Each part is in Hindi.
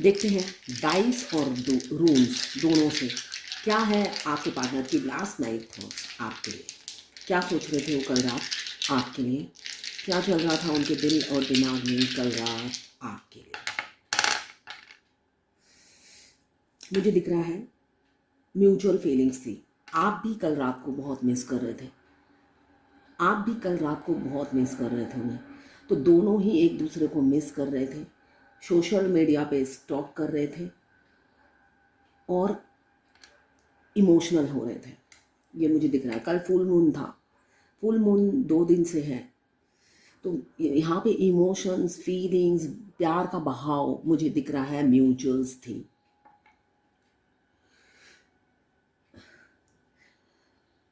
देखते हैं डाइस और रूल्स दोनों से क्या है आपके पार्टनर की लास्ट नाइट थॉट्स आपके लिए। क्या सोच रहे थे वो कल रात आपके लिए, क्या चल रहा था उनके दिल और दिमाग में कल रात आपके लिए। मुझे दिख रहा है म्यूचुअल फीलिंग्स थी। आप भी कल रात को बहुत मिस कर रहे थे, आप भी कल रात को बहुत मिस कर रहे थे उन्हें। तो दोनों ही एक दूसरे को मिस कर रहे थे, सोशल मीडिया पे स्टॉक कर रहे थे और इमोशनल हो रहे थे। ये मुझे दिख रहा है। कल फुल मून था, फुल मून 2 दिन से है, तो यहाँ पे इमोशंस, फीलिंग्स, प्यार का बहाव मुझे दिख रहा है म्यूचुअल्स थी।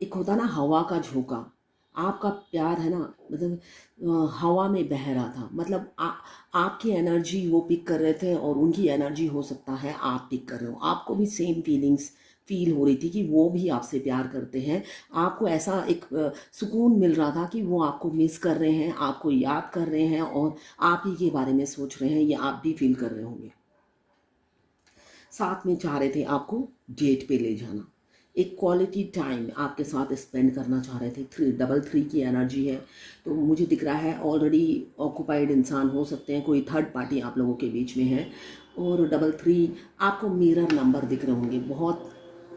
एक होता ना हवा का झोंका, आपका प्यार है ना, मतलब हवा में बह रहा था। मतलब आपकी एनर्जी वो पिक कर रहे थे और उनकी एनर्जी हो सकता है आप पिक कर रहे हो। आपको भी सेम फीलिंग्स फील हो रही थी कि वो भी आपसे प्यार करते हैं। आपको ऐसा एक सुकून मिल रहा था कि वो आपको मिस कर रहे हैं, आपको याद कर रहे हैं और आप ही के बारे में सोच रहे हैं। ये आप भी फील कर रहे होंगे। साथ में चाह रहे थे आपको डेट पे ले जाना, एक क्वालिटी टाइम आपके साथ स्पेंड करना चाह रहे थे। 333 की एनर्जी है, तो मुझे दिख रहा है ऑलरेडी ऑक्यूपाइड इंसान हो सकते हैं, कोई थर्ड पार्टी आप लोगों के बीच में है। और 33 आपको मिरर नंबर दिख रहे होंगे, बहुत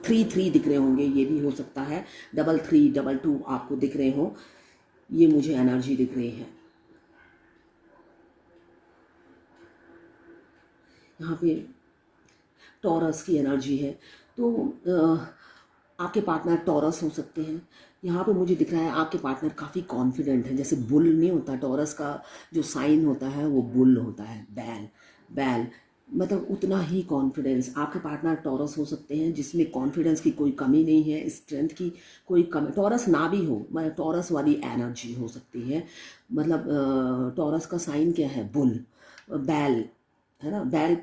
33 दिख रहे होंगे, ये भी हो सकता है 33, 22 आपको दिख रहे हो। ये मुझे एनर्जी दिख रही है। यहाँ पे टॉरस की एनर्जी है, तो आपके पार्टनर टॉरस हो सकते हैं। यहाँ पे मुझे दिख रहा है आपके पार्टनर काफ़ी कॉन्फिडेंट है, जैसे बुल नहीं होता, टॉरस का जो साइन होता है वो बुल होता है, बैल बैल, मतलब उतना ही कॉन्फिडेंस। आपके पार्टनर टॉरस हो सकते हैं जिसमें कॉन्फिडेंस की कोई कमी नहीं है, स्ट्रेंथ की कोई कमी, टॉरस ना भी हो, मतलब टॉरस वाली एनर्जी हो सकती है। मतलब टॉरस का साइन क्या है, बुल, बैल है ना। बैल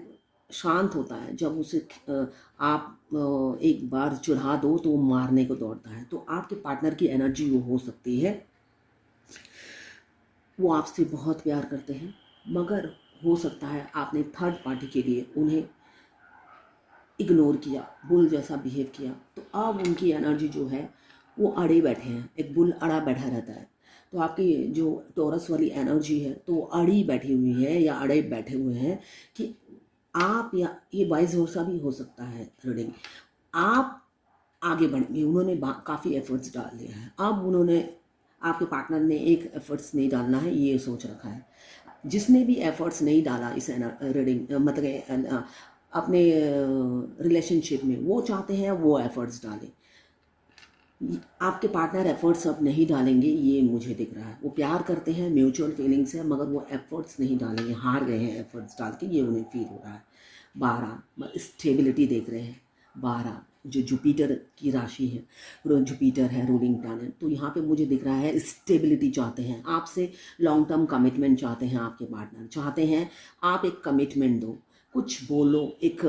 शांत होता है, जब उसे आप एक बार चिढ़ा दो तो वो मारने को दौड़ता है। तो आपके पार्टनर की एनर्जी वो हो सकती है, वो आपसे बहुत प्यार करते हैं, मगर हो सकता है आपने थर्ड पार्टी के लिए उन्हें इग्नोर किया, बुल जैसा बिहेव किया। तो अब उनकी एनर्जी जो है वो अड़े बैठे हैं, एक बुल अड़ा बैठा रहता है। तो आपकी जो टॉरस वाली एनर्जी है तो वो अड़ी बैठी हुई है या अड़े बैठे हुए हैं कि आप, या ये वाइस वर्सा भी हो सकता है रीडिंग, आप आगे बढ़ेंगे। उन्होंने काफ़ी एफर्ट्स डाल दिया है, अब उन्होंने, आपके पार्टनर ने एक एफर्ट्स नहीं डालना है ये सोच रखा है। जिसने भी एफर्ट्स नहीं डाला इस रीडिंग मतलब अपने रिलेशनशिप में, वो चाहते हैं वो एफर्ट्स डालें। आपके पार्टनर एफर्ट्स अब नहीं डालेंगे, ये मुझे दिख रहा है। वो प्यार करते हैं, म्यूचुअल फीलिंग्स है, मगर वो एफर्ट्स नहीं डालेंगे, हार गए हैं एफर्ट्स डाल के, ये उन्हें फील हो रहा है। 12 स्टेबिलिटी देख रहे हैं। 12 जो जुपिटर की राशि है, जुपिटर है रूलिंग प्लैनेट, तो यहाँ पे मुझे दिख रहा है स्टेबिलिटी चाहते हैं आपसे, लॉन्ग टर्म कमिटमेंट चाहते हैं। आपके पार्टनर चाहते हैं आप एक कमिटमेंट दो, कुछ बोलो, एक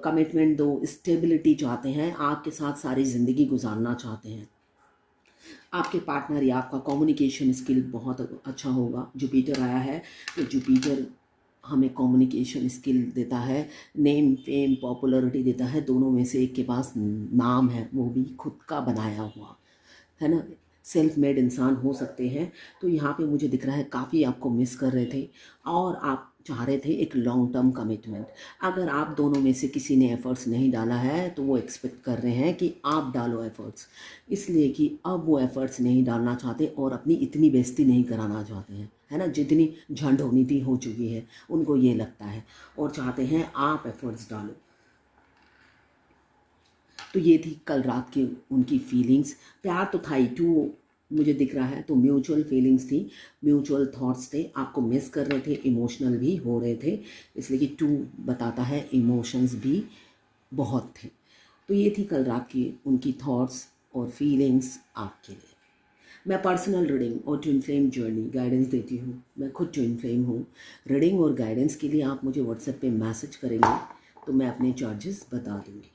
कमिटमेंट दो, स्टेबिलिटी चाहते हैं, आपके साथ सारी ज़िंदगी गुजारना चाहते हैं। आपके पार्टनर या आपका कम्युनिकेशन स्किल बहुत अच्छा होगा। जुपिटर आया है तो जुपिटर हमें कम्युनिकेशन स्किल देता है, नेम फेम पॉपुलरिटी देता है। दोनों में से एक के पास नाम है, वो भी खुद का बनाया हुआ है ना, सेल्फ मेड इंसान हो सकते हैं। तो यहाँ पे मुझे दिख रहा है काफ़ी आपको मिस कर रहे थे और आप चाह रहे थे एक लॉन्ग टर्म कमिटमेंट। अगर आप दोनों में से किसी ने एफर्ट्स नहीं डाला है तो वो एक्सपेक्ट कर रहे हैं कि आप डालो एफर्ट्स, इसलिए कि अब वो एफर्ट्स नहीं डालना चाहते और अपनी इतनी बेइज्जती नहीं कराना चाहते हैं, है ना। जितनी झंड होनी थी हो चुकी है, उनको ये लगता है, और चाहते हैं आप एफर्ट्स डालो। तो ये थी कल रात की उनकी फीलिंग्स। प्यार तो था ही, टू मुझे दिख रहा है, तो म्यूचुअल फीलिंग्स थी, म्यूचुअल थॉट्स थे, आपको मिस कर रहे थे, इमोशनल भी हो रहे थे, इसलिए कि 2 बताता है इमोशंस भी बहुत थे। तो ये थी कल रात की उनकी थॉट्स और फीलिंग्स आपके लिए। मैं पर्सनल रीडिंग और ट्विन फ्लेम जर्नी गाइडेंस देती हूँ। मैं खुद ट्विन फ्लेम हूँ। रीडिंग और गाइडेंस के लिए आप मुझे व्हाट्सएप पे मैसेज करेंगे तो मैं अपने चार्जेस बता दूँगी।